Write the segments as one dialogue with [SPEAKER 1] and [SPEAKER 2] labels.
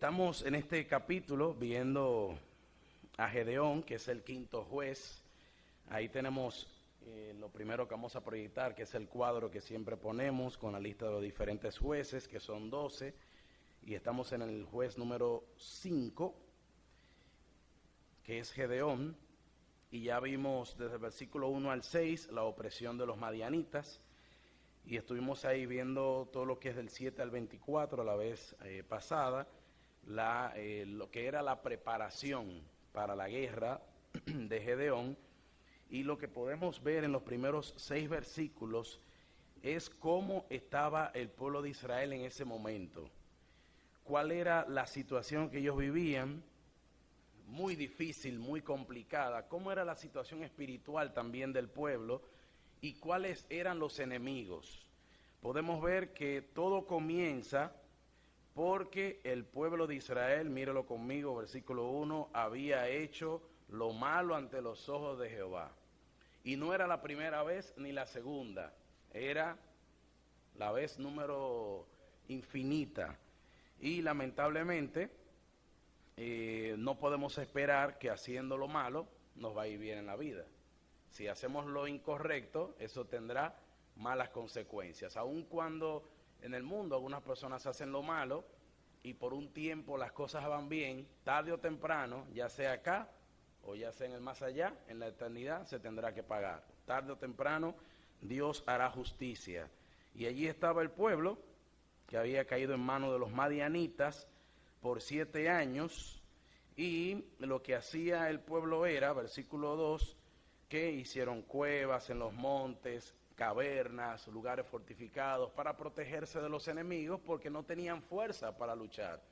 [SPEAKER 1] Estamos en este capítulo viendo a Gedeón, que es el quinto juez. Ahí tenemos lo primero que vamos a proyectar, que es el cuadro que siempre ponemos con la lista de los diferentes jueces, que son 12, y estamos en el juez número 5, que es Gedeón, y ya vimos desde el versículo 1 al 6 la opresión de los madianitas, y estuvimos ahí viendo todo lo que es del 7 al 24 a la vez pasada, lo que era la preparación para la guerra de Gedeón, y lo que podemos ver en los primeros 6 versículos es cómo estaba el pueblo de Israel en ese momento, cuál era la situación que ellos vivían, muy difícil, muy complicada, cómo era la situación espiritual también del pueblo y cuáles eran los enemigos. Podemos ver que todo comienza porque el pueblo de Israel, míralo conmigo, versículo 1, había hecho lo malo ante los ojos de Jehová. Y no era la primera vez ni la segunda, era la vez número infinita. Y lamentablemente no podemos esperar que haciendo lo malo nos va a ir bien en la vida. Si hacemos lo incorrecto, eso tendrá malas consecuencias. Aun cuando en el mundo algunas personas hacen lo malo y por un tiempo las cosas van bien, tarde o temprano, ya sea acá o ya sea en el más allá, en la eternidad, se tendrá que pagar. Tarde o temprano, Dios hará justicia. Y allí estaba el pueblo, que había caído en manos de los madianitas por 7 años, y lo que hacía el pueblo era, versículo 2, que hicieron cuevas en los montes, cavernas, lugares fortificados, para protegerse de los enemigos, porque no tenían fuerza para luchar.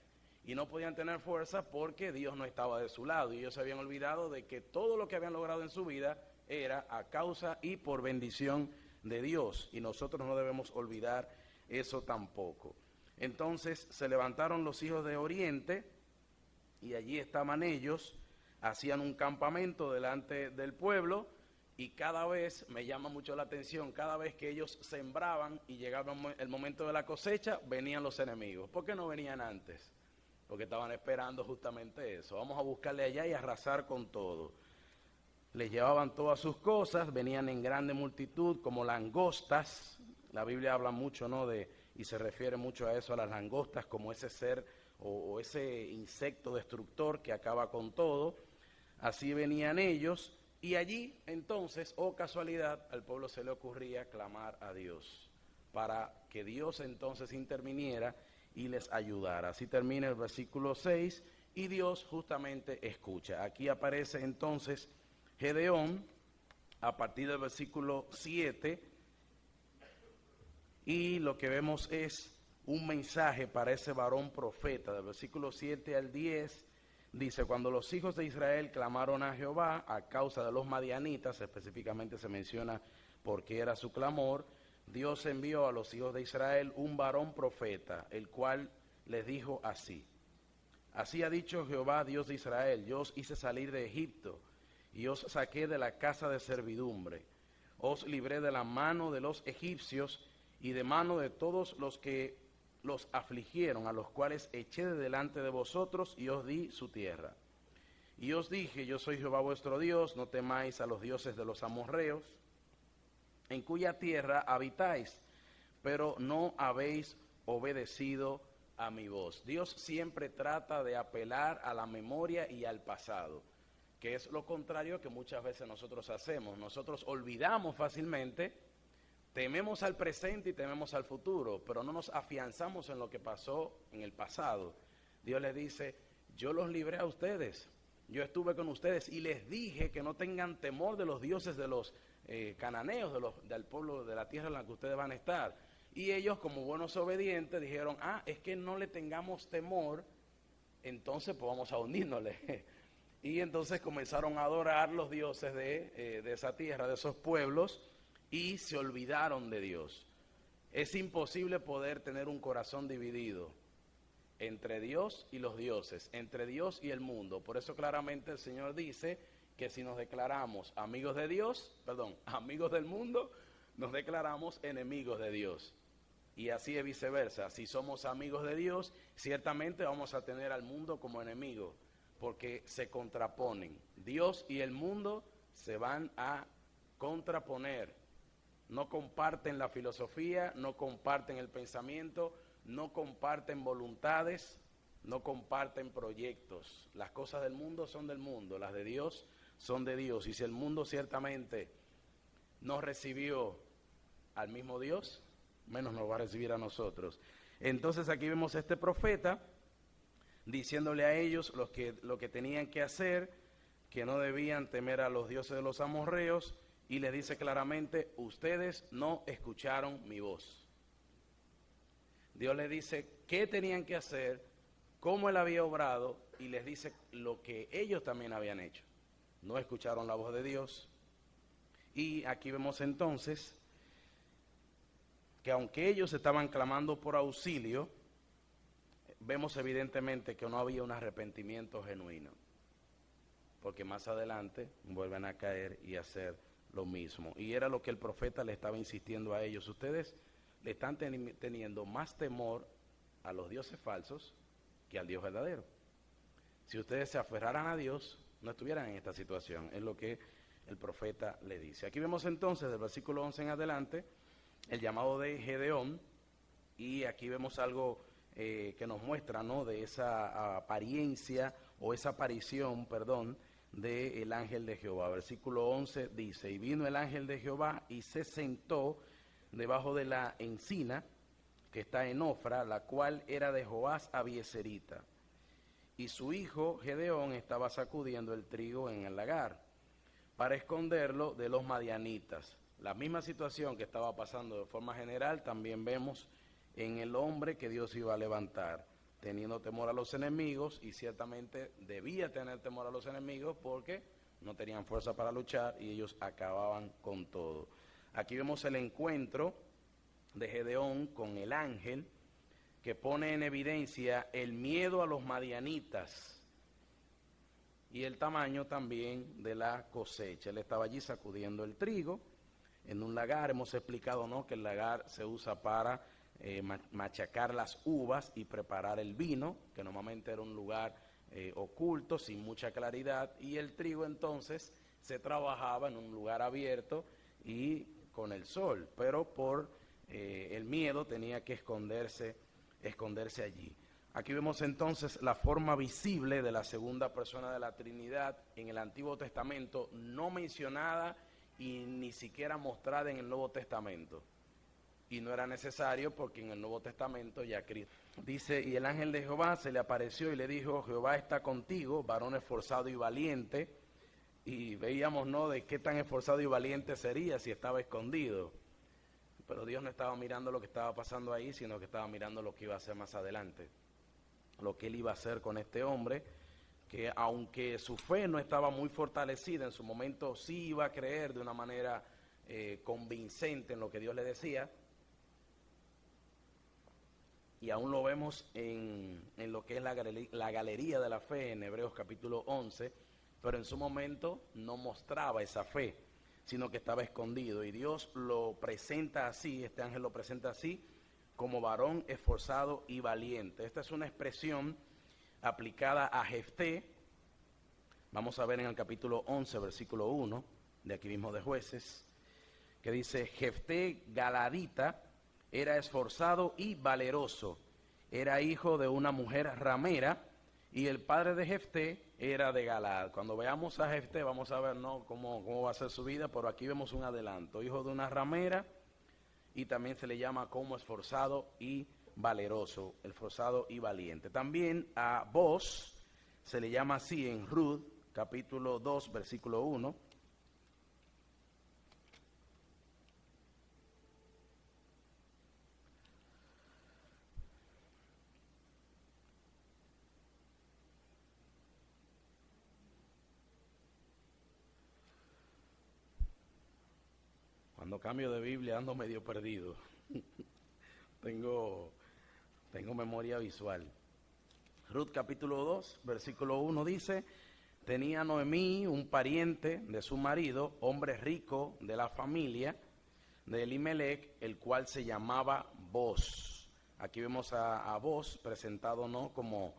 [SPEAKER 1] Y no podían tener fuerza porque Dios no estaba de su lado, y ellos se habían olvidado de que todo lo que habían logrado en su vida era a causa y por bendición de Dios, y nosotros no debemos olvidar eso tampoco. Entonces se levantaron los hijos de Oriente, y allí estaban ellos, hacían un campamento delante del pueblo, y cada vez, me llama mucho la atención, cada vez que ellos sembraban y llegaba el momento de la cosecha, venían los enemigos. ¿Por qué no venían antes? Porque estaban esperando justamente eso. Vamos a buscarle allá y arrasar con todo. Les llevaban todas sus cosas, venían en grande multitud como langostas. La Biblia habla mucho, ¿no?, y se refiere mucho a eso, a las langostas, como ese ser o ese insecto destructor que acaba con todo. Así venían ellos, y allí entonces, oh casualidad, al pueblo se le ocurría clamar a Dios, para que Dios entonces interviniera y les ayudara. Así termina el versículo 6, y Dios justamente escucha. Aquí aparece entonces Gedeón a partir del versículo 7, y lo que vemos es un mensaje para ese varón profeta. Del versículo 7 al 10 dice: cuando los hijos de Israel clamaron a Jehová a causa de los madianitas, específicamente se menciona por qué era su clamor, Dios envió a los hijos de Israel un varón profeta, el cual les dijo así: así ha dicho Jehová, Dios de Israel, yo os hice salir de Egipto, y os saqué de la casa de servidumbre, os libré de la mano de los egipcios, y de mano de todos los que los afligieron, a los cuales eché de delante de vosotros, y os di su tierra. Y os dije: yo soy Jehová vuestro Dios, no temáis a los dioses de los amorreos, en cuya tierra habitáis, pero no habéis obedecido a mi voz. Dios siempre trata de apelar a la memoria y al pasado, que es lo contrario que muchas veces nosotros hacemos. Nosotros olvidamos fácilmente, tememos al presente y tememos al futuro, pero no nos afianzamos en lo que pasó en el pasado. Dios les dice: yo los libré a ustedes, yo estuve con ustedes y les dije que no tengan temor de los dioses de los cananeos, del pueblo de la tierra en la que ustedes van a estar. Y ellos, como buenos obedientes, dijeron: es que no le tengamos temor, entonces pues vamos a unirnosle. Y entonces comenzaron a adorar los dioses de esa tierra, de esos pueblos, y se olvidaron de Dios. Es imposible poder tener un corazón dividido entre Dios y los dioses, entre Dios y el mundo. Por eso claramente el Señor dice que si nos declaramos amigos del mundo, nos declaramos enemigos de Dios. Y así es viceversa. Si somos amigos de Dios, ciertamente vamos a tener al mundo como enemigo, porque se contraponen. Dios y el mundo se van a contraponer. No comparten la filosofía, no comparten el pensamiento, no comparten voluntades, no comparten proyectos. Las cosas del mundo son del mundo, las de Dios son de Dios. Y si el mundo ciertamente no recibió al mismo Dios, menos nos va a recibir a nosotros. Entonces aquí vemos a este profeta diciéndole a ellos lo que tenían que hacer, que no debían temer a los dioses de los amorreos, y les dice claramente: ustedes no escucharon mi voz. Dios les dice qué tenían que hacer, cómo él había obrado, y les dice lo que ellos también habían hecho. No escucharon la voz de Dios. Y aquí vemos entonces que aunque ellos estaban clamando por auxilio, vemos evidentemente que no había un arrepentimiento genuino, porque más adelante vuelven a caer y hacer lo mismo. Y era lo que el profeta le estaba insistiendo a ellos: ustedes le están teniendo más temor a los dioses falsos que al Dios verdadero. Si ustedes se aferraran a Dios, no estuvieran en esta situación. Es lo que el profeta le dice. Aquí vemos entonces del versículo 11 en adelante el llamado de Gedeón, y aquí vemos algo que nos muestra, ¿no?, de esa apariencia o esa aparición, del ángel de Jehová. Versículo 11 dice: y vino el ángel de Jehová y se sentó debajo de la encina que está en Ofra, la cual era de Joás Abieserita. Y su hijo Gedeón estaba sacudiendo el trigo en el lagar para esconderlo de los madianitas. La misma situación que estaba pasando de forma general también vemos en el hombre que Dios iba a levantar, teniendo temor a los enemigos, y ciertamente debía tener temor a los enemigos porque no tenían fuerza para luchar y ellos acababan con todo. Aquí vemos el encuentro de Gedeón con el ángel, que pone en evidencia el miedo a los madianitas y el tamaño también de la cosecha. Él estaba allí sacudiendo el trigo en un lagar. Hemos explicado, ¿no?, que el lagar se usa para machacar las uvas y preparar el vino, que normalmente era un lugar oculto, sin mucha claridad, y el trigo entonces se trabajaba en un lugar abierto y con el sol, pero por el miedo tenía que esconderse allí. Aquí vemos entonces la forma visible de la segunda persona de la Trinidad en el Antiguo Testamento, no mencionada y ni siquiera mostrada en el Nuevo Testamento. Y no era necesario, porque en el Nuevo Testamento ya Cristo dice: y el ángel de Jehová se le apareció y le dijo: Jehová está contigo, varón esforzado y valiente. Y veíamos, ¿no?, de qué tan esforzado y valiente sería si estaba escondido. Pero Dios no estaba mirando lo que estaba pasando ahí, sino que estaba mirando lo que iba a hacer más adelante, lo que él iba a hacer con este hombre, que aunque su fe no estaba muy fortalecida, en su momento sí iba a creer de una manera convincente en lo que Dios le decía. Y aún lo vemos en lo que es la galería de la fe en Hebreos capítulo 11, pero en su momento no mostraba esa fe, sino que estaba escondido. Y Dios lo presenta así, este ángel lo presenta así, como varón esforzado y valiente. Esta es una expresión aplicada a Jefté. Vamos a ver en el capítulo 11, versículo 1, de aquí mismo de Jueces, que dice: Jefté Galadita era esforzado y valeroso, era hijo de una mujer ramera, y el padre de Jefté era de Galaad. Cuando veamos a Jefté vamos a ver, ¿no?, cómo va a ser su vida, pero aquí vemos un adelanto: hijo de una ramera, y también se le llama como esforzado y valeroso, esforzado y valiente. También a Boz se le llama así en Ruth, capítulo 2, versículo 1. Cuando cambio de Biblia ando medio perdido. tengo memoria visual. Ruth capítulo 2, versículo 1 dice: tenía Noemí un pariente de su marido, hombre rico de la familia de Elimelec, el cual se llamaba Boz. Aquí vemos a Boz presentado, ¿no?, como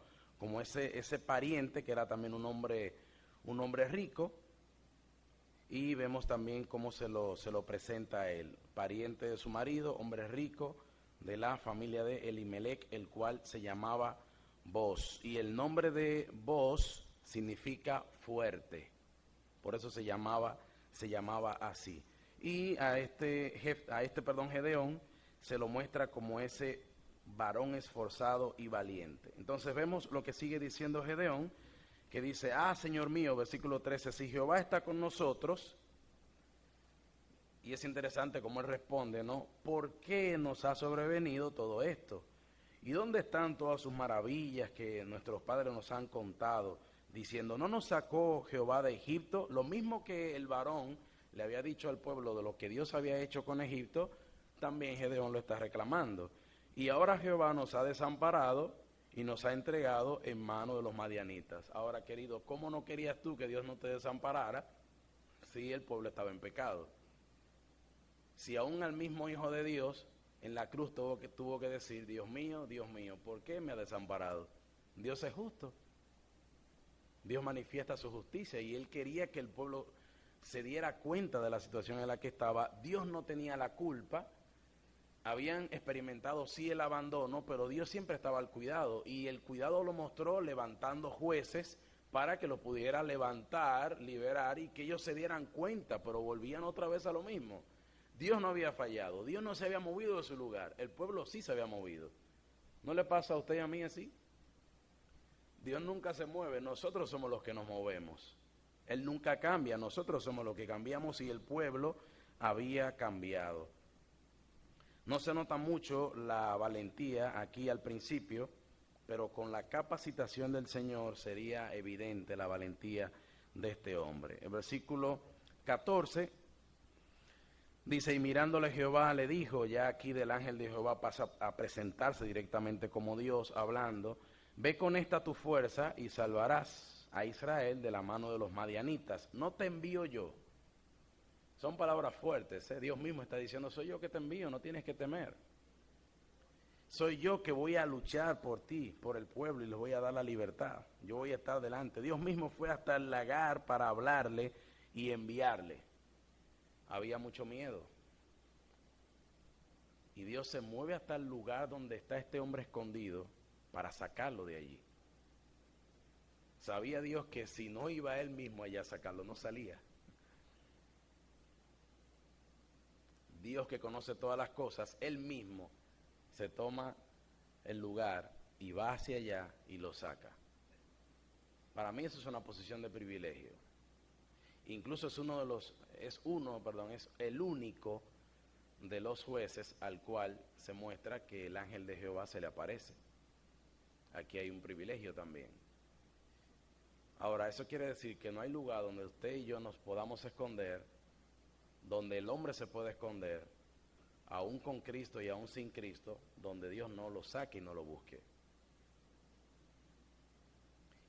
[SPEAKER 1] ese pariente que era también un hombre rico, y vemos también cómo se lo presenta a él, pariente de su marido, hombre rico, de la familia de Elimelech, el cual se llamaba Boz. Y el nombre de Boz significa fuerte, por eso se llamaba así. Y a Gedeón se lo muestra como ese varón esforzado y valiente. Entonces vemos lo que sigue diciendo Gedeón, que dice: Señor mío, versículo 13, si Jehová está con nosotros. Y es interesante cómo él responde, ¿no? ¿Por qué nos ha sobrevenido todo esto? ¿Y dónde están todas sus maravillas que nuestros padres nos han contado, diciendo: ¿no nos sacó Jehová de Egipto? Lo mismo que el varón le había dicho al pueblo de lo que Dios había hecho con Egipto, también Gedeón lo está reclamando. Y ahora Jehová nos ha desamparado y nos ha entregado en manos de los madianitas. Ahora, querido, ¿cómo no querías tú que Dios no te desamparara si el pueblo estaba en pecado? Si aún al mismo Hijo de Dios en la cruz tuvo que decir: Dios mío, ¿por qué me ha desamparado? Dios es justo. Dios manifiesta su justicia y él quería que el pueblo se diera cuenta de la situación en la que estaba. Dios no tenía la culpa. Habían experimentado sí el abandono, pero Dios siempre estaba al cuidado, y el cuidado lo mostró levantando jueces para que lo pudiera levantar, liberar, y que ellos se dieran cuenta, pero volvían otra vez a lo mismo. Dios no había fallado, Dios no se había movido de su lugar, el pueblo sí se había movido. ¿No le pasa a usted y a mí así? Dios nunca se mueve, nosotros somos los que nos movemos. Él nunca cambia, nosotros somos los que cambiamos, y el pueblo había cambiado. No se nota mucho la valentía aquí al principio, pero con la capacitación del Señor sería evidente la valentía de este hombre. El versículo 14 dice: y mirándole Jehová le dijo, ya aquí del ángel de Jehová pasa a presentarse directamente como Dios hablando: ve con esta tu fuerza y salvarás a Israel de la mano de los madianitas. No te envío yo. Son palabras fuertes, ¿eh? Dios mismo está diciendo: soy yo que te envío, no tienes que temer. Soy yo que voy a luchar por ti, por el pueblo, y les voy a dar la libertad. Yo voy a estar delante. Dios mismo fue hasta el lagar para hablarle y enviarle. Había mucho miedo. Y Dios se mueve hasta el lugar donde está este hombre escondido para sacarlo de allí. Sabía Dios que si no iba él mismo allá a sacarlo, no salía. Dios, que conoce todas las cosas, él mismo se toma el lugar y va hacia allá y lo saca. Para mí eso es una posición de privilegio. Incluso es el único de los jueces al cual se muestra que el ángel de Jehová se le aparece. Aquí hay un privilegio también. Ahora, eso quiere decir que no hay lugar donde usted y yo nos podamos esconder, donde el hombre se puede esconder, aún con Cristo y aún sin Cristo, donde Dios no lo saque y no lo busque.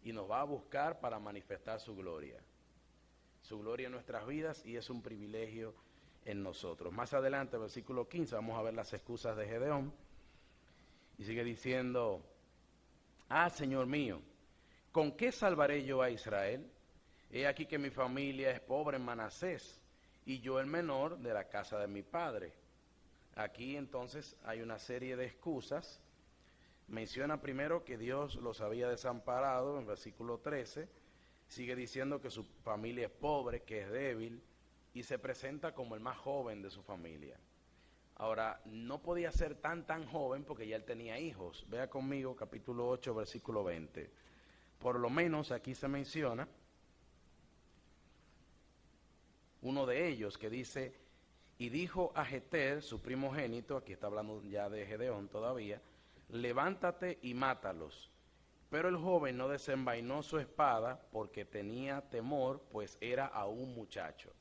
[SPEAKER 1] Y nos va a buscar para manifestar su gloria en nuestras vidas, y es un privilegio en nosotros. Más adelante, versículo 15, vamos a ver las excusas de Gedeón, y sigue diciendo: Señor mío, ¿con qué salvaré yo a Israel? He aquí que mi familia es pobre en Manasés, y yo el menor de la casa de mi padre. Aquí entonces hay una serie de excusas. Menciona primero que Dios los había desamparado en versículo 13, sigue diciendo que su familia es pobre, que es débil, y se presenta como el más joven de su familia. Ahora, no podía ser tan joven porque ya él tenía hijos. Vea conmigo capítulo 8, versículo 20. Por lo menos aquí se menciona uno de ellos, que dice: y dijo a Jeter, su primogénito, aquí está hablando ya de Gedeón todavía: levántate y mátalos. Pero el joven no desenvainó su espada porque tenía temor, pues era aún muchacho.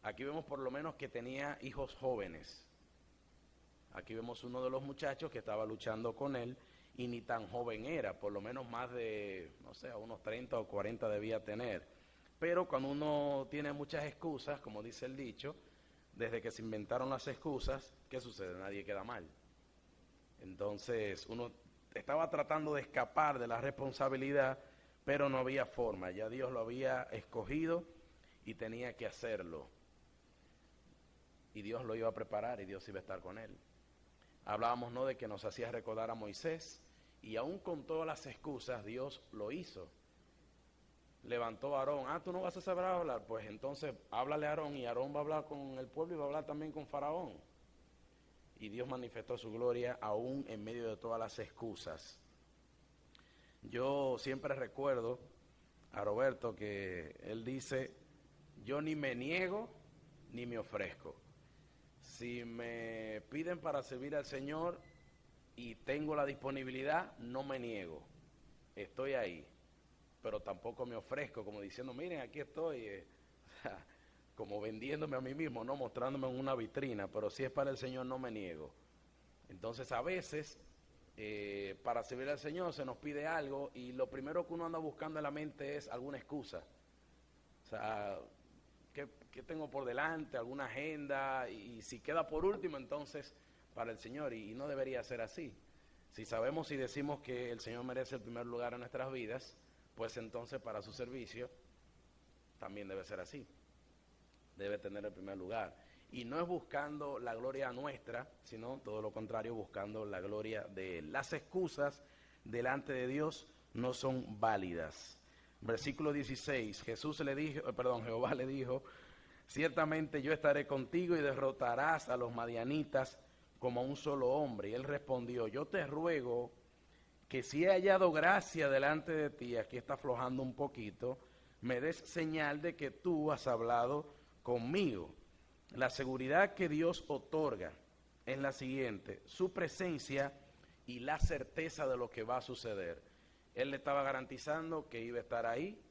[SPEAKER 1] Aquí vemos por lo menos que tenía hijos jóvenes. Aquí vemos uno de los muchachos que estaba luchando con él, y ni tan joven era, por lo menos más de, no sé, unos 30 o 40 debía tener. Pero cuando uno tiene muchas excusas, como dice el dicho, desde que se inventaron las excusas, ¿qué sucede? Nadie queda mal. Entonces uno estaba tratando de escapar de la responsabilidad, pero no había forma, ya Dios lo había escogido y tenía que hacerlo. Y Dios lo iba a preparar y Dios iba a estar con él. Hablábamos, ¿no?, de que nos hacía recordar a Moisés, y aún con todas las excusas Dios lo hizo. Levantó a Aarón. Tú no vas a saber hablar, pues entonces háblale a Aarón, y Aarón va a hablar con el pueblo y va a hablar también con Faraón. Y Dios manifestó su gloria aún en medio de todas las excusas. Yo siempre recuerdo a Roberto que él dice: yo ni me niego ni me ofrezco. Si me piden para servir al Señor y tengo la disponibilidad, no me niego, estoy ahí, pero tampoco me ofrezco como diciendo, miren, aquí estoy, como vendiéndome a mí mismo, no mostrándome en una vitrina, pero si es para el Señor no me niego. Entonces a veces para servir al Señor se nos pide algo y lo primero que uno anda buscando en la mente es alguna excusa. O sea, ¿qué tengo por delante? ¿Alguna agenda? Y si queda por último, entonces para el Señor, y no debería ser así. Si sabemos y decimos que el Señor merece el primer lugar en nuestras vidas, pues entonces para su servicio también debe ser así. Debe tener el primer lugar. Y no es buscando la gloria nuestra, sino todo lo contrario, buscando la gloria de Él. Las excusas delante de Dios no son válidas. Versículo 16, Jehová le dijo, ciertamente yo estaré contigo y derrotarás a los madianitas como a un solo hombre. Y él respondió, yo te ruego que si he hallado gracia delante de ti, aquí está aflojando un poquito, me des señal de que tú has hablado conmigo. La seguridad que Dios otorga es la siguiente: su presencia y la certeza de lo que va a suceder. Él le estaba garantizando que iba a estar ahí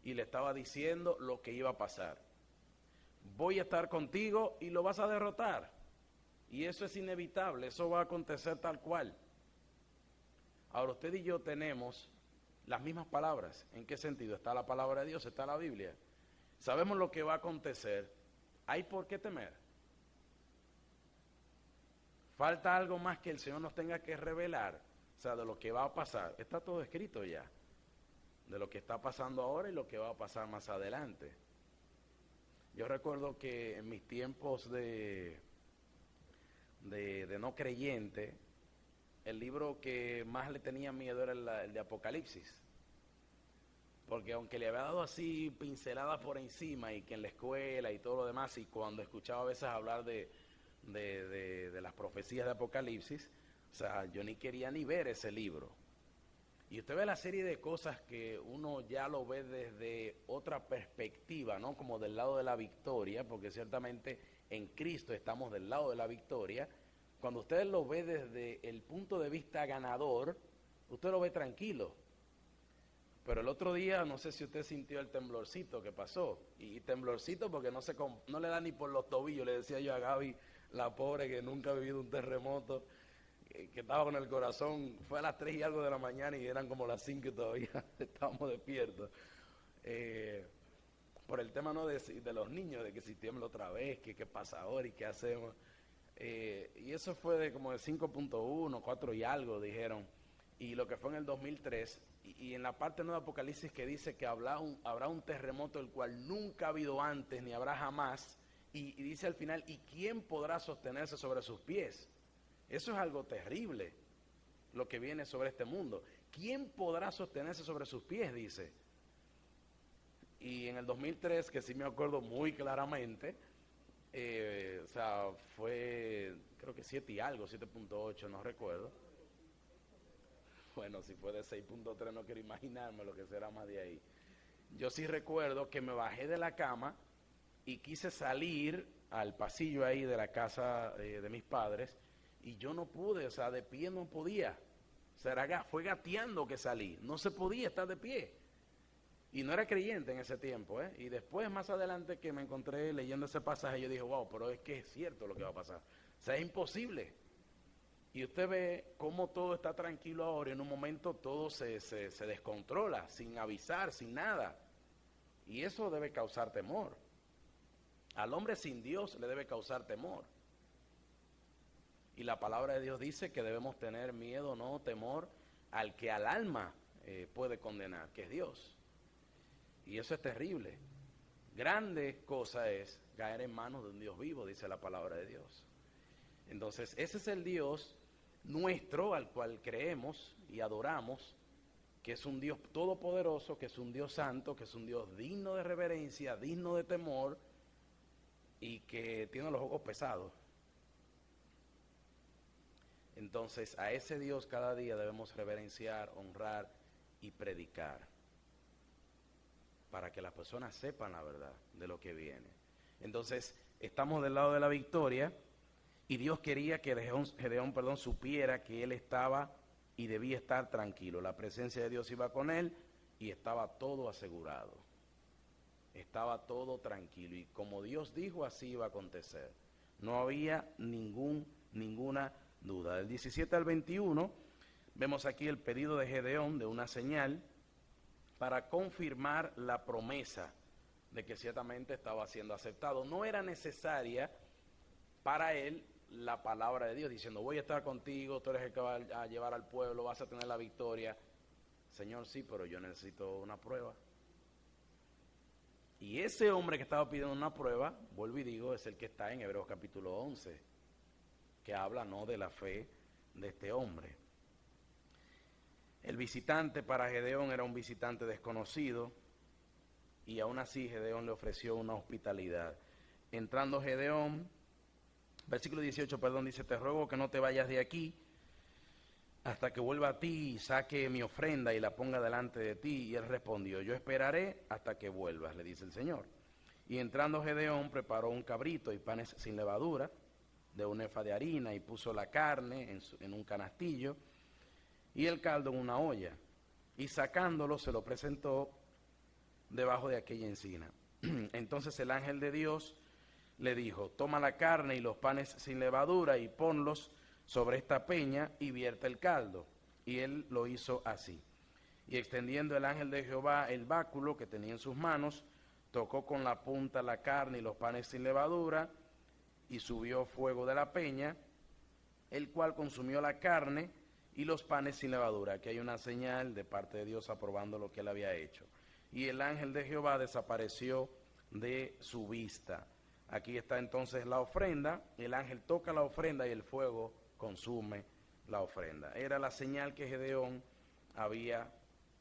[SPEAKER 1] y le estaba diciendo lo que iba a pasar. Voy a estar contigo y lo vas a derrotar. Y eso es inevitable, eso va a acontecer tal cual. Ahora usted y yo tenemos las mismas palabras. ¿En qué sentido? Está la palabra de Dios, está la Biblia. Sabemos lo que va a acontecer. ¿Hay por qué temer? Falta algo más que el Señor nos tenga que revelar, o sea, de lo que va a pasar. Está todo escrito ya, de lo que está pasando ahora y lo que va a pasar más adelante. Yo recuerdo que en mis tiempos de no creyente, el libro que más le tenía miedo era el de Apocalipsis. Porque aunque le había dado así pinceladas por encima, y que en la escuela y todo lo demás, y cuando escuchaba a veces hablar de las profecías de Apocalipsis, o sea, yo ni quería ni ver ese libro. Y usted ve la serie de cosas que uno ya lo ve desde otra perspectiva, ¿no? Como del lado de la victoria, porque ciertamente en Cristo estamos del lado de la victoria. Cuando usted lo ve desde el punto de vista ganador, usted lo ve tranquilo. Pero el otro día, no sé si usted sintió el temblorcito que pasó, y temblorcito porque no le da ni por los tobillos, le decía yo a Gaby, la pobre que nunca ha vivido un terremoto, que estaba con el corazón, fue a las 3 y algo de la mañana y eran como las 5 y todavía estábamos despiertos. Por el tema, ¿no?, de los niños, de que si tiembla otra vez, que qué pasa ahora y qué hacemos. Y eso fue de como de 5.1, 4 y algo, dijeron. Y lo que fue en el 2003, y en la parte nueva de Apocalipsis que dice que habrá un terremoto el cual nunca ha habido antes ni habrá jamás, y dice al final, ¿y quién podrá sostenerse sobre sus pies? Eso es algo terrible, lo que viene sobre este mundo. ¿Quién podrá sostenerse sobre sus pies?, dice. Y en el 2003, que sí me acuerdo muy claramente, o sea, fue creo que 7 y algo, 7.8, no recuerdo. Bueno, si fue de 6.3 no quiero imaginarme lo que será más de ahí. Yo sí recuerdo que me bajé de la cama y quise salir al pasillo ahí de la casa de mis padres, y yo no pude, o sea, de pie no podía. O sea, fue gateando que salí, no se podía estar de pie. Y no era creyente en ese tiempo, ¿eh? Y después, más adelante, que me encontré leyendo ese pasaje, yo dije, wow, pero es que es cierto lo que va a pasar. O sea, es imposible. Y usted ve cómo todo está tranquilo ahora, y en un momento todo se descontrola, sin avisar, sin nada. Y eso debe causar temor. Al hombre sin Dios le debe causar temor. Y la palabra de Dios dice que debemos tener miedo, no temor, al que al alma puede condenar, que es Dios. Y eso es terrible. Grande cosa es caer en manos de un Dios vivo, dice la palabra de Dios. Entonces, ese es el Dios nuestro al cual creemos y adoramos, que es un Dios todopoderoso, que es un Dios santo, que es un Dios digno de reverencia, digno de temor y que tiene los ojos pesados. Entonces, a ese Dios cada día debemos reverenciar, honrar y predicar, para que las personas sepan la verdad de lo que viene. Entonces, estamos del lado de la victoria y Dios quería que Gedeón supiera que él estaba y debía estar tranquilo. La presencia de Dios iba con él y estaba todo asegurado. Estaba todo tranquilo y como Dios dijo, así iba a acontecer. No había ninguna duda. Del 17 al 21 vemos aquí el pedido de Gedeón de una señal para confirmar la promesa de que ciertamente estaba siendo aceptado. No era necesaria para él la palabra de Dios diciendo, voy a estar contigo, tú eres el que va a llevar al pueblo, vas a tener la victoria. Señor, sí, pero yo necesito una prueba. Y ese hombre que estaba pidiendo una prueba, vuelvo y digo, es el que está en Hebreos capítulo 11, que habla no de la fe de este hombre. El visitante para Gedeón era un visitante desconocido y aún así Gedeón le ofreció una hospitalidad. Entrando Gedeón, versículo 18, dice, te ruego que no te vayas de aquí hasta que vuelva a ti y saque mi ofrenda y la ponga delante de ti. Y él respondió, yo esperaré hasta que vuelvas, le dice el Señor. Y entrando Gedeón preparó un cabrito y panes sin levadura de un efa de harina y puso la carne en un canastillo y el caldo en una olla, y sacándolo se lo presentó debajo de aquella encina. Entonces el ángel de Dios le dijo, toma la carne y los panes sin levadura y ponlos sobre esta peña y vierte el caldo. Y él lo hizo así. Y extendiendo el ángel de Jehová el báculo que tenía en sus manos, tocó con la punta la carne y los panes sin levadura, y subió fuego de la peña, el cual consumió la carne y los panes sin levadura. Aquí hay una señal de parte de Dios aprobando lo que él había hecho. Y el ángel de Jehová desapareció de su vista. Aquí está entonces la ofrenda, el ángel toca la ofrenda y el fuego consume la ofrenda. Era la señal que Gedeón había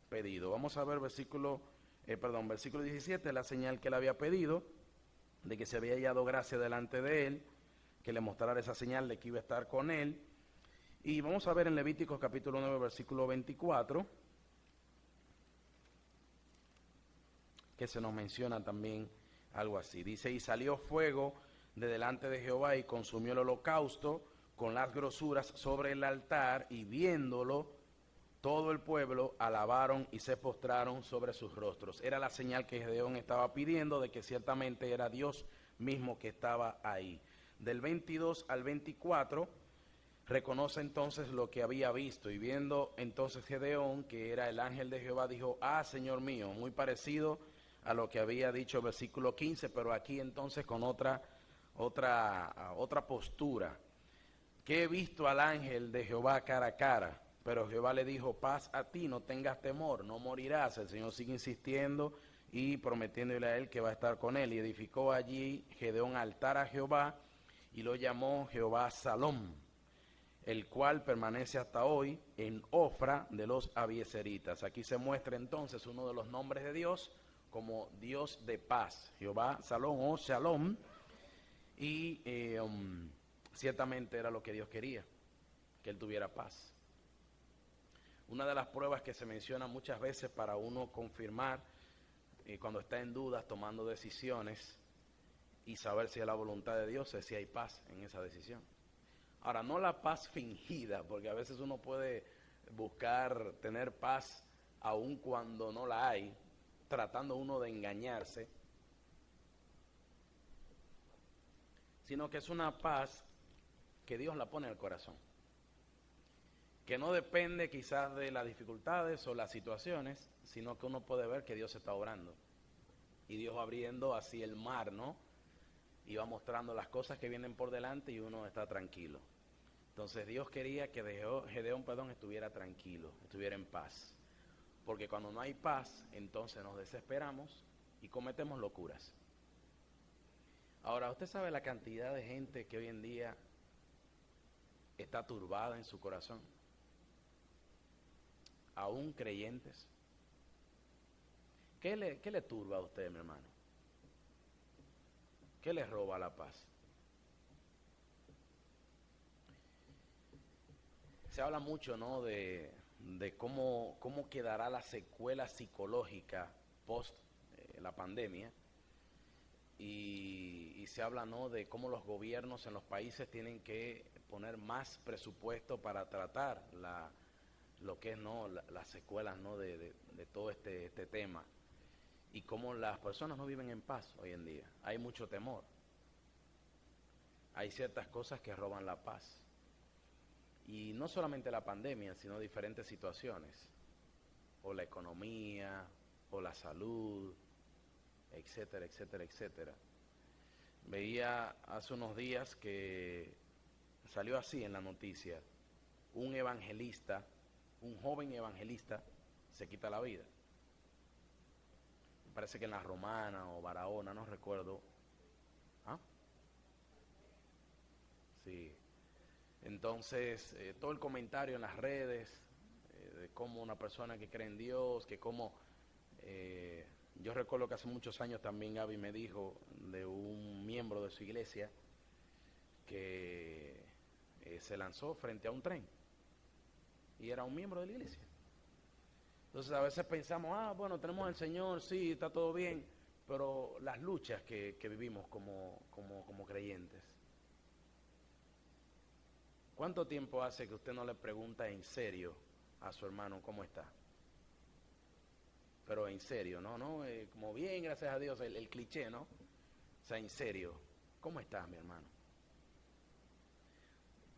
[SPEAKER 1] pedido. Vamos a ver versículo 17, la señal que él había pedido, de que se había hallado gracia delante de él, que le mostrara esa señal de que iba a estar con él. Y vamos a ver en Levíticos capítulo 9, versículo 24, que se nos menciona también algo así. Dice, y salió fuego de delante de Jehová y consumió el holocausto con las grosuras sobre el altar, y viéndolo todo el pueblo alabaron y se postraron sobre sus rostros. Era la señal que Gedeón estaba pidiendo de que ciertamente era Dios mismo que estaba ahí. Del 22 al 24 reconoce entonces lo que había visto, y viendo entonces Gedeón que era el ángel de Jehová, dijo, Señor mío, muy parecido a lo que había dicho el versículo 15, pero aquí entonces con otra postura, que he visto al ángel de Jehová cara a cara, pero Jehová le dijo, paz a ti, no tengas temor, no morirás. El Señor sigue insistiendo y prometiéndole a él que va a estar con él, y edificó allí Gedeón altar a Jehová y lo llamó Jehová Salom, el cual permanece hasta hoy en Ofra de los abiezeritas. Aquí se muestra entonces uno de los nombres de Dios como Dios de paz, Jehová Salom o Shalom, y ciertamente era lo que Dios quería, que él tuviera paz. Una de las pruebas que se menciona muchas veces para uno confirmar cuando está en dudas tomando decisiones y saber si es la voluntad de Dios es si hay paz en esa decisión. Ahora, no la paz fingida, porque a veces uno puede buscar tener paz aun cuando no la hay, tratando uno de engañarse, sino que es una paz que Dios la pone en el corazón, que no depende quizás de las dificultades o las situaciones, sino que uno puede ver que Dios está obrando, y Dios va abriendo así el mar, ¿no? Y va mostrando las cosas que vienen por delante y uno está tranquilo. Entonces Dios quería que Gedeón, estuviera tranquilo, estuviera en paz. Porque cuando no hay paz, entonces nos desesperamos y cometemos locuras. Ahora, usted sabe la cantidad de gente que hoy en día está turbada en su corazón, aún creyentes. ¿Qué le turba a usted, mi hermano? ¿Qué le roba la paz? Se habla mucho, ¿no?, de cómo quedará la secuela psicológica post la pandemia. Y se habla, ¿no?, de cómo los gobiernos en los países tienen que poner más presupuesto para tratar lo que es, ¿no?, las secuelas, ¿no?, de todo este tema. Y cómo las personas no viven en paz hoy en día. Hay mucho temor. Hay ciertas cosas que roban la paz. Y no solamente la pandemia, sino diferentes situaciones. O la economía, o la salud, etcétera, etcétera, etcétera. Veía hace unos días que salió así en la noticia: un evangelista, un joven evangelista, se quita la vida. Parece que en la Romana o Barahona, no recuerdo. ¿Ah? Sí. Entonces, todo el comentario en las redes, de cómo una persona que cree en Dios, que cómo... yo recuerdo que hace muchos años también Gaby me dijo de un miembro de su iglesia que se lanzó frente a un tren y era un miembro de la iglesia. Entonces a veces pensamos, bueno, tenemos al Señor, sí, está todo bien, pero las luchas que vivimos como creyentes. ¿Cuánto tiempo hace que usted no le pregunta en serio a su hermano cómo está? Pero en serio, ¿no? Como bien, gracias a Dios, el cliché, ¿no? O sea, en serio, ¿cómo estás, mi hermano?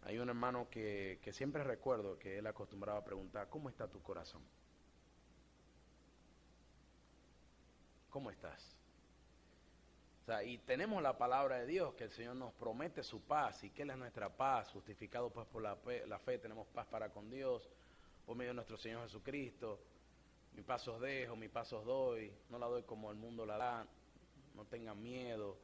[SPEAKER 1] Hay un hermano que siempre recuerdo que él acostumbraba a preguntar: ¿cómo está tu corazón? ¿Cómo estás? O sea, y tenemos la palabra de Dios, que el Señor nos promete su paz, y que Él es nuestra paz, justificado pues por la fe, tenemos paz para con Dios, por medio de nuestro Señor Jesucristo. Mi paz os dejo, mi paz os doy, no la doy como el mundo la da, no tengan miedo.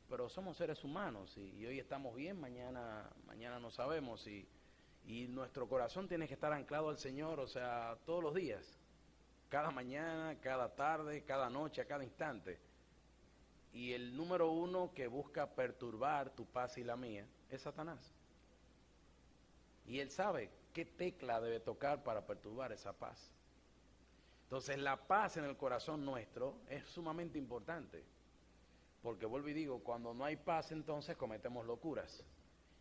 [SPEAKER 1] Pero somos seres humanos, y hoy estamos bien, mañana no sabemos, y nuestro corazón tiene que estar anclado al Señor, o sea, todos los días, cada mañana, cada tarde, cada noche, a cada instante. Y el número uno que busca perturbar tu paz y la mía es Satanás. Y él sabe qué tecla debe tocar para perturbar esa paz. Entonces la paz en el corazón nuestro es sumamente importante. Porque vuelvo y digo, cuando no hay paz, entonces cometemos locuras.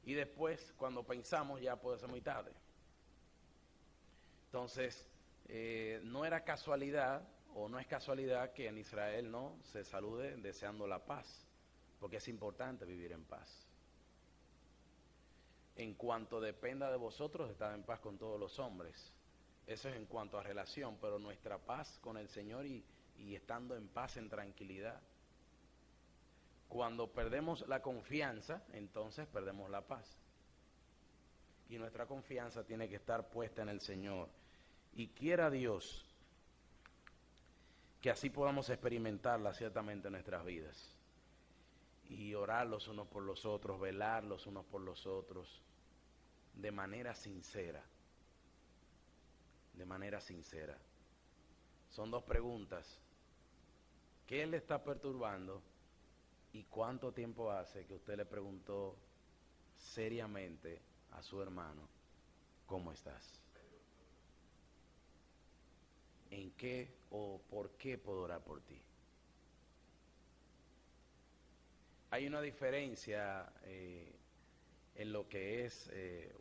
[SPEAKER 1] Y después, cuando pensamos, ya puede ser muy tarde. Entonces, no era casualidad, o no es casualidad, que en Israel no se salude deseando la paz, porque es importante vivir en paz. En cuanto dependa de vosotros, estad en paz con todos los hombres. Eso es en cuanto a relación, pero nuestra paz con el Señor y estando en paz, en tranquilidad. Cuando perdemos la confianza, entonces perdemos la paz. Y nuestra confianza tiene que estar puesta en el Señor. Y quiera Dios que así podamos experimentarla ciertamente en nuestras vidas. Y orar los unos por los otros, velar los unos por los otros, de manera sincera. De manera sincera. Son dos preguntas. ¿Qué le está perturbando? ¿Y cuánto tiempo hace que usted le preguntó seriamente a su hermano, ¿cómo estás? ¿En qué o por qué puedo orar por ti? Hay una diferencia en lo que es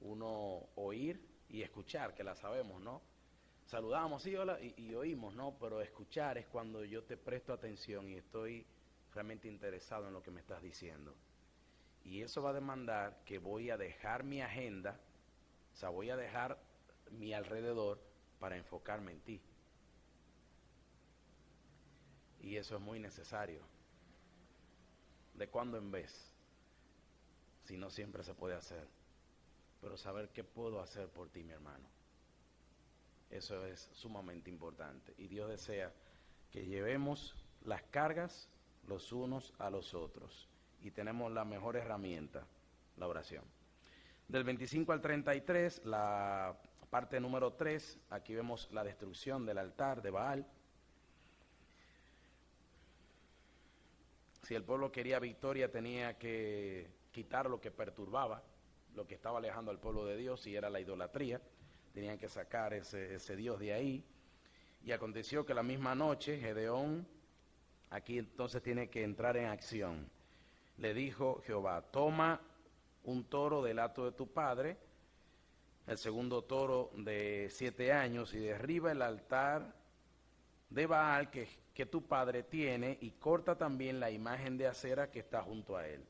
[SPEAKER 1] uno oír y escuchar, que la sabemos, ¿no? Saludamos, sí, hola, y oímos, ¿no? Pero escuchar es cuando yo te presto atención y estoy realmente interesado en lo que me estás diciendo. Y eso va a demandar que voy a dejar mi agenda, o sea, voy a dejar mi alrededor para enfocarme en ti. Y eso es muy necesario. De cuando en vez, si no siempre se puede hacer. pero saber qué puedo hacer por ti, mi hermano. Eso es sumamente importante. Y Dios desea que llevemos las cargas los unos a los otros. Y tenemos la mejor herramienta, la oración. Del 25 al 33, la parte número 3, aquí vemos la destrucción del altar de Baal. Si el pueblo quería victoria, tenía que quitar lo que perturbaba, lo que estaba alejando al pueblo de Dios, y era la idolatría. Tenían que sacar ese Dios de ahí. Y aconteció que la misma noche, Gedeón, aquí entonces tiene que entrar en acción. Le dijo Jehová, toma un toro del hato de tu padre, el segundo toro de 7 años, y derriba el altar de Baal que tu padre tiene, y corta también la imagen de acera que está junto a él.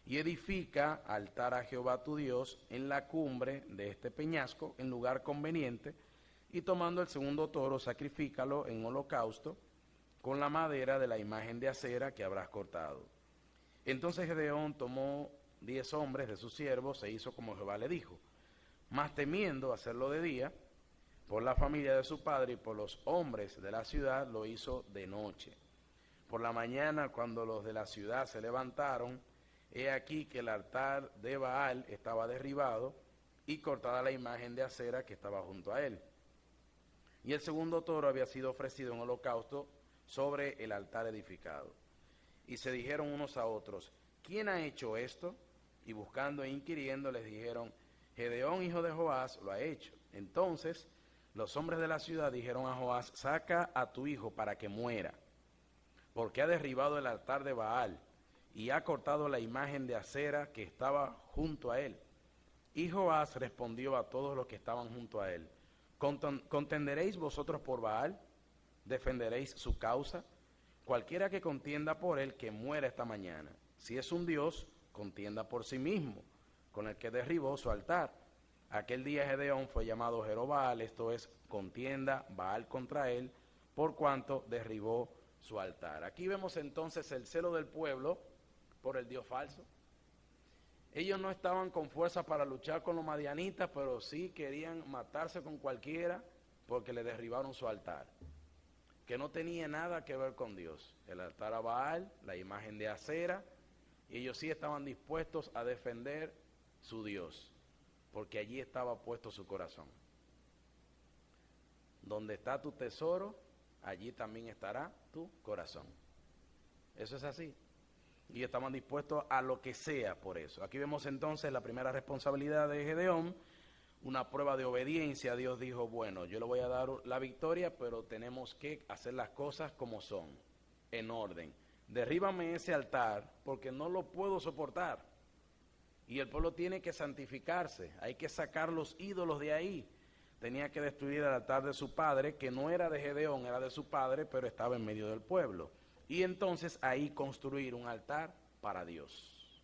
[SPEAKER 1] Y edifica altar a Jehová tu Dios en la cumbre de este peñasco, en lugar conveniente, y tomando el segundo toro, sacrifícalo en holocausto con la madera de la imagen de acera que habrás cortado. Entonces Gedeón tomó 10 hombres de sus siervos e hizo como Jehová le dijo. Mas temiendo hacerlo de día, por la familia de su padre y por los hombres de la ciudad, lo hizo de noche. Por la mañana, cuando los de la ciudad se levantaron, he aquí que el altar de Baal estaba derribado y cortada la imagen de acera que estaba junto a él. Y el segundo toro había sido ofrecido en holocausto sobre el altar edificado. Y se dijeron unos a otros, ¿quién ha hecho esto? Y buscando e inquiriendo les dijeron, Gedeón, hijo de Joás, lo ha hecho. Entonces los hombres de la ciudad dijeron a Joás, saca a tu hijo para que muera, porque ha derribado el altar de Baal y ha cortado la imagen de acera que estaba junto a él. Y Joás respondió a todos los que estaban junto a él, ¿contenderéis vosotros por Baal? ¿Defenderéis su causa? Cualquiera que contienda por él, que muera esta mañana. Si es un Dios, contienda por sí mismo, con el que derribó su altar. Aquel día Gedeón fue llamado Jerobbaal, esto es, contienda Baal contra él, por cuanto derribó su altar. Aquí vemos entonces el celo del pueblo por el Dios falso. Ellos no estaban con fuerza para luchar con los madianitas, pero sí querían matarse con cualquiera porque le derribaron su altar, que no tenía nada que ver con Dios. El altar a Baal, la imagen de acera, y ellos sí estaban dispuestos a defender su Dios, porque allí estaba puesto su corazón. Donde está tu tesoro, allí también estará tu corazón. Eso es así. Y estaban dispuestos a lo que sea por eso. Aquí vemos entonces la primera responsabilidad de Gedeón, una prueba de obediencia. Dios dijo, bueno, yo le voy a dar la victoria, pero tenemos que hacer las cosas como son, en orden. Derríbame ese altar porque no lo puedo soportar. Y el pueblo tiene que santificarse, hay que sacar los ídolos de ahí. Tenía que destruir el altar de su padre, que no era de Gedeón, era de su padre, pero estaba en medio del pueblo. Y entonces ahí construir un altar para Dios.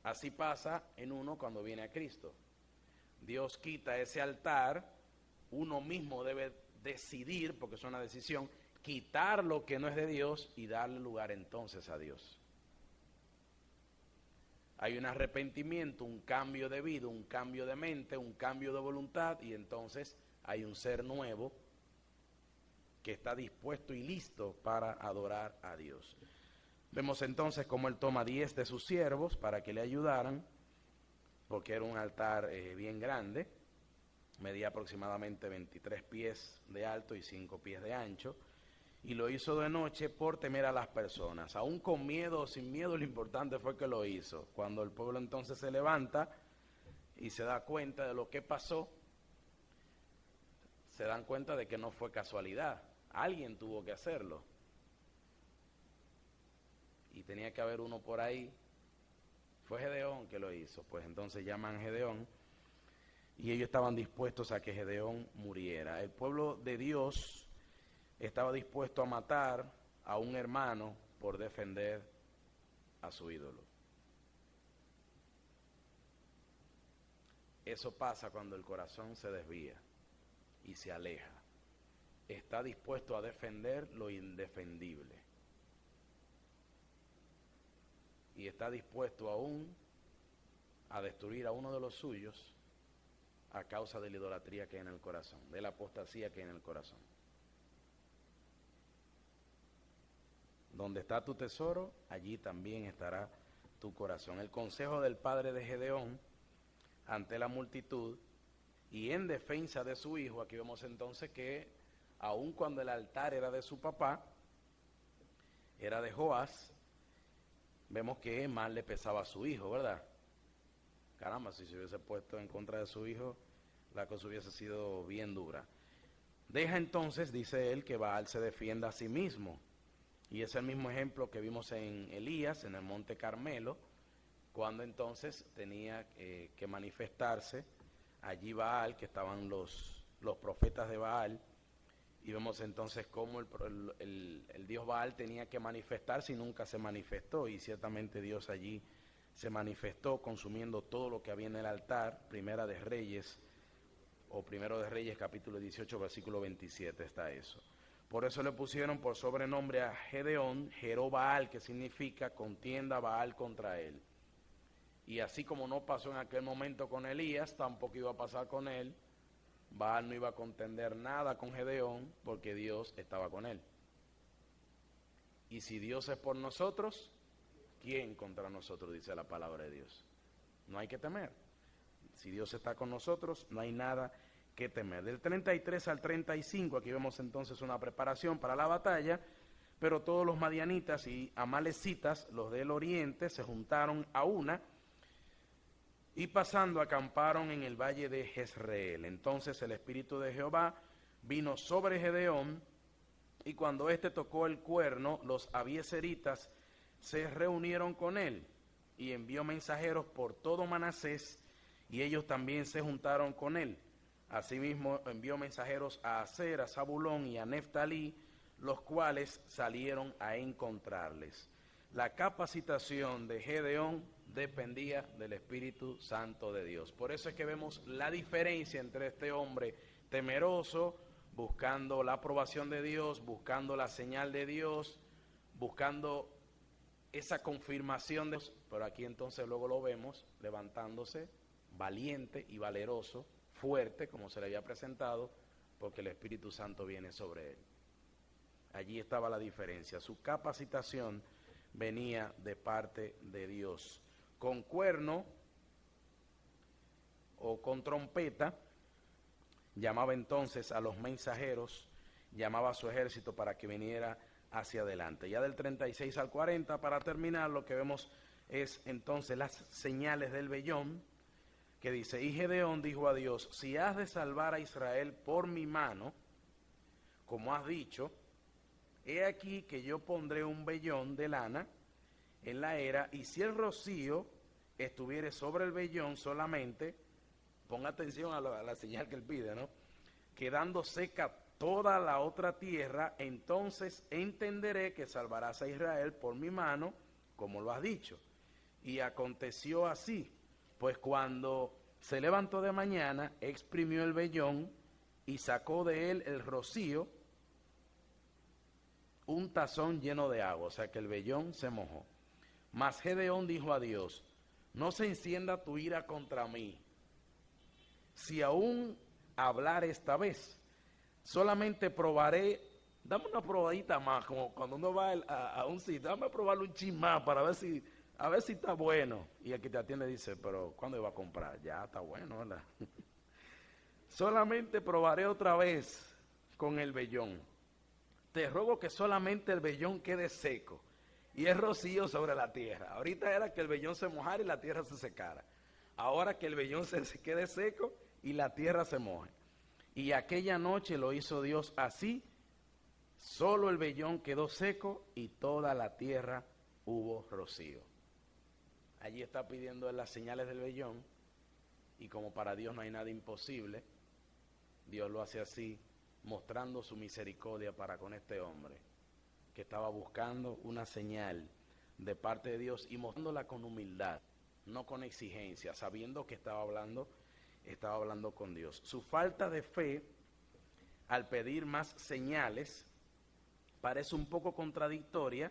[SPEAKER 1] Así pasa en uno cuando viene a Cristo. Dios quita ese altar, uno mismo debe decidir, porque es una decisión, quitar lo que no es de Dios y darle lugar entonces a Dios. Hay un arrepentimiento, un cambio de vida, un cambio de mente, un cambio de voluntad, y entonces hay un ser nuevo que está dispuesto y listo para adorar a Dios. Vemos entonces cómo él toma 10 de sus siervos para que le ayudaran, porque era un altar bien grande, medía aproximadamente 23 pies de alto y 5 pies de ancho, y lo hizo de noche por temer a las personas. Aún con miedo o sin miedo, lo importante fue que lo hizo. Cuando el pueblo entonces se levanta y se da cuenta de lo que pasó, se dan cuenta de que no fue casualidad. Alguien tuvo que hacerlo. Y tenía que haber uno por ahí. Fue Gedeón que lo hizo. Pues entonces llaman a Gedeón y ellos estaban dispuestos a que Gedeón muriera. El pueblo de Dios estaba dispuesto a matar a un hermano por defender a su ídolo. Eso pasa cuando el corazón se desvía y se aleja. Está dispuesto a defender lo indefendible. Y está dispuesto aún a destruir a uno de los suyos a causa de la idolatría que hay en el corazón, de la apostasía que hay en el corazón. Donde está tu tesoro, allí también estará tu corazón. El consejo del padre de Gedeón ante la multitud y en defensa de su hijo, aquí vemos entonces que aun cuando el altar era de su papá, era de Joás, vemos que más le pesaba a su hijo, ¿verdad? Caramba, si se hubiese puesto en contra de su hijo, la cosa hubiese sido bien dura. Deja entonces, dice él, que Baal se defienda a sí mismo. Y es el mismo ejemplo que vimos en Elías, en el Monte Carmelo, cuando entonces tenía que manifestarse allí Baal, que estaban los profetas de Baal, y vemos entonces cómo el dios Baal tenía que manifestarse y nunca se manifestó, y ciertamente Dios allí se manifestó consumiendo todo lo que había en el altar. Primero de Reyes capítulo 18 versículo 27 está eso. Por eso le pusieron por sobrenombre a Gedeón, Jerobaal, que significa contienda Baal contra él. Y así como no pasó en aquel momento con Elías, tampoco iba a pasar con él. Baal no iba a contender nada con Gedeón porque Dios estaba con él. Y si Dios es por nosotros, ¿quién contra nosotros? Dice la palabra de Dios. No hay que temer. Si Dios está con nosotros, no hay nada que temer. Del 33 al 35, aquí vemos entonces una preparación para la batalla, pero todos los madianitas y amalecitas, los del oriente, se juntaron a una y pasando acamparon en el valle de Jezreel. Entonces el Espíritu de Jehová vino sobre Gedeón, y cuando éste tocó el cuerno, los abiezeritas se reunieron con él, y envió mensajeros por todo Manasés, y ellos también se juntaron con él. Asimismo envió mensajeros a Aser, a Zabulón y a Neftalí, los cuales salieron a encontrarles. La capacitación de Gedeón dependía del Espíritu Santo de Dios. Por eso es que vemos la diferencia entre este hombre temeroso, buscando la aprobación de Dios, buscando la señal de Dios, buscando esa confirmación de Dios, pero aquí entonces luego lo vemos levantándose, valiente y valeroso, fuerte, como se le había presentado, porque el Espíritu Santo viene sobre él. Allí estaba la diferencia. Su capacitación venía de parte de Dios. Con cuerno o con trompeta, llamaba entonces a los mensajeros, llamaba a su ejército para que viniera hacia adelante. Ya del 36 al 40, para terminar, lo que vemos es entonces las señales del vellón, que dice: y Gedeón dijo a Dios, si has de salvar a Israel por mi mano, como has dicho, he aquí que yo pondré un vellón de lana en la era, y si el rocío estuviere sobre el vellón solamente, ponga atención a la señal que él pide, ¿no? Quedando seca toda la otra tierra, entonces entenderé que salvarás a Israel por mi mano, como lo has dicho. Y aconteció así, pues cuando se levantó de mañana, exprimió el vellón y sacó de él el rocío, un tazón lleno de agua, o sea que el vellón se mojó. Mas Gedeón dijo a Dios, no se encienda tu ira contra mí, si aún hablar esta vez, solamente probaré, dame una probadita más, como cuando uno va a un sitio, dame probarlo un chin más para ver si está bueno. Y el que te atiende dice, pero ¿cuándo iba a comprar? Ya está bueno, ¿verdad? Solamente probaré otra vez con el vellón. Te ruego que solamente el vellón quede seco y el rocío sobre la tierra. Ahorita era que el vellón se mojara y la tierra se secara. Ahora que el vellón se quede seco y la tierra se moje. Y aquella noche lo hizo Dios así, solo el vellón quedó seco y toda la tierra hubo rocío. Allí está pidiendo él las señales del vellón, y como para Dios no hay nada imposible, Dios lo hace así, mostrando su misericordia para con este hombre, que estaba buscando una señal de parte de Dios y mostrándola con humildad, no con exigencia, sabiendo que estaba hablando con Dios. Su falta de fe al pedir más señales parece un poco contradictoria,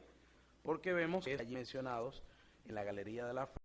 [SPEAKER 1] porque vemos que allí mencionados en la galería de la fe